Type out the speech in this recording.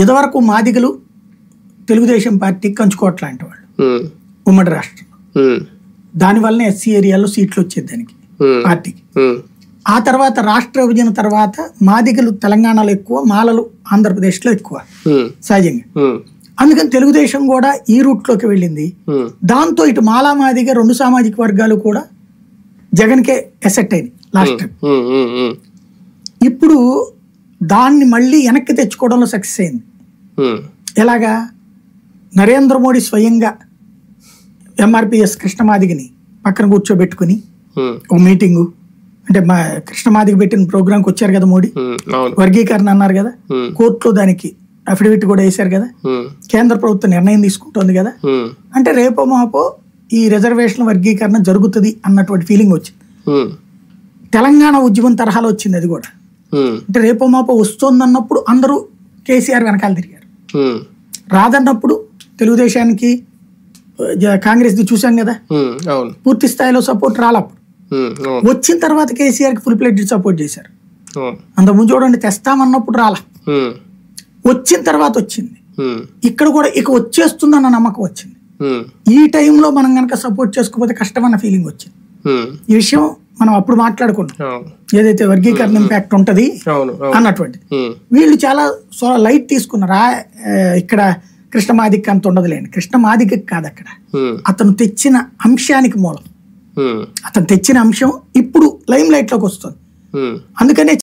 ఇదివరకు మాదిగలు తెలుగుదేశం పార్టీ కంచుకోవట్ లాంటి వాళ్ళు ఉమ్మడి రాష్ట్రంలో. దానివల్లనే ఎస్సీ ఏరియాలో సీట్లు వచ్చేది దానికి పార్టీకి. ఆ తర్వాత రాష్ట్ర విభజన తర్వాత మాదిగలు తెలంగాణలో ఎక్కువ, మాలలు ఆంధ్రప్రదేశ్లో ఎక్కువ సహజంగా. అందుకని తెలుగుదేశం కూడా ఈ రూట్లోకి వెళ్ళింది. దాంతో ఇటు మాలా మాదిగ రెండు సామాజిక వర్గాలు కూడా జగన్కే ఎసెట్ అయింది లాస్ట్ టైం. ఇప్పుడు దాన్ని మళ్ళీ వెనక్కి తెచ్చుకోవడంలో సక్సెస్ అయింది. ఎలాగా? నరేంద్ర మోడీ స్వయంగా ఎంఆర్పిఎస్ కృష్ణమాదిగని పక్కన కూర్చోబెట్టుకుని ఒక మీటింగు, అంటే మా కృష్ణమాదిగ పెట్టిన ప్రోగ్రాంకి వచ్చారు కదా మోడీ, వర్గీకరణ అన్నారు కదా, కోర్టులో దానికి అఫిడవిట్ కూడా వేశారు కదా, కేంద్ర ప్రభుత్వం నిర్ణయం తీసుకుంటోంది కదా, అంటే రేపో మాపో ఈ రిజర్వేషన్ వర్గీకరణ జరుగుతుంది అన్నటువంటి ఫీలింగ్ వచ్చింది. తెలంగాణ ఉద్యమం తరహాలో వచ్చింది అది కూడా. అంటే రేపో మాపో వస్తుందన్నప్పుడు అందరూ కేసీఆర్ వెనకాల తిరిగారు. రాదన్నప్పుడు తెలుగుదేశానికి కాంగ్రెస్ ది చూసాం కదా, పూర్తి స్థాయిలో సపోర్ట్ రాలప్పుడు. వచ్చిన తర్వాత కేసీఆర్ కి ఫుల్ ప్లేట్ సపోర్ట్ చేశారు. అంతకుముందు చూడండి తెస్తామన్నప్పుడు రాలా, వచ్చిన తర్వాత వచ్చింది. ఇక్కడ కూడా ఇక వచ్చేస్తుందన్న నమ్మకం వచ్చింది. ఈ టైంలో మనం కనుక సపోర్ట్ చేసుకోకపోతే కష్టమన్న ఫీలింగ్ వచ్చింది. ఈ విషయం మనం అప్పుడు మాట్లాడుకున్నాం, ఏదైతే వర్గీకరణ ఇంపాక్ట్ ఉంటది అన్నటువంటి. వీళ్ళు చాలా లైట్ తీసుకున్నారా, ఇక్కడ కృష్ణమాదిక్ అంత ఉండదులేండి. కృష్ణమాదిక్ కాదు అక్కడ, అతను తెచ్చిన అంశానికి మూలం. అతను తెచ్చిన అంశం ఇప్పుడు లైమ్ లైట్ లోకి వస్తుంది. అందుకనే